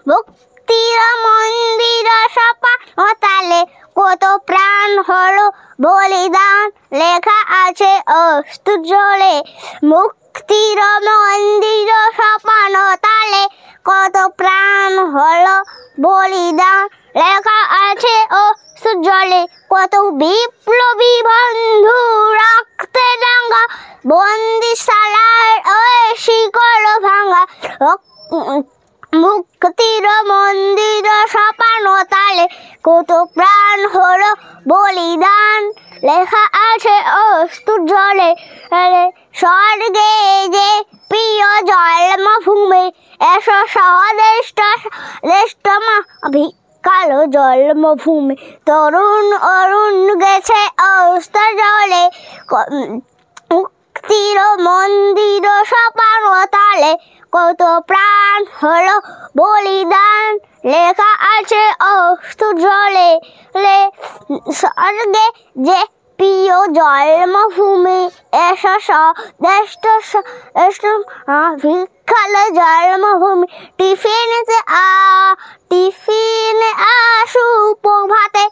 মুক্তির মন্দির সপানো তালে কত প্রাণ হলো বলিদান লেখা আছে অশ্রু জলে। মুক্তির মন্দির সপানো তালে কত প্রাণ হলো বলিদান লেখা আছে অশ্রু জলে। কত বিপ্লবী বন্ধু রক্তে রাঙা বন্দিশালার ওই শিকল ভাঙা। মুক্তির মন্দির সপানো তালে কত প্রাণ হলো বলিদান লেখা আছে অশ্রু জলে। স্বর্গে যে প্রিয় জন্মভূমি এসো স্বদেষ্ট মা ভিক্ষালো জন্মভূমি। তরুণ অরুণ গেছে অস্ত্র জলে মুক্তির মন্দির সপানো তালে কত প্রাণ হলো বলিদান লেখা আছে অশ্রু জলে। স্বর্গে যে প্রিয় জন্মভূমি এসো স্বদেষ্ট ভিক্ষালো জন্মভূমি। টিফিনে সুপ্রভাতে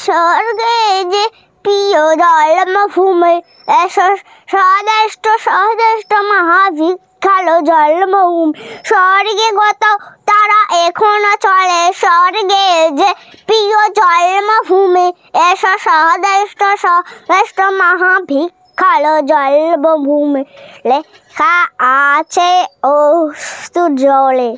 স্বর্গে যে প্রিয় জন্মভূমি এসো স্বদেষ্ট মহাভিক্ষালো জন্মভূমি। স্বর্গে গত তারা এখনো চলে স্বর্গে যে প্রিয় জন্মভূমি এসো স্বদেষ্ট মহাভিক্ষালো জন্মভূমি লেখা আছে অশ্রু জলে।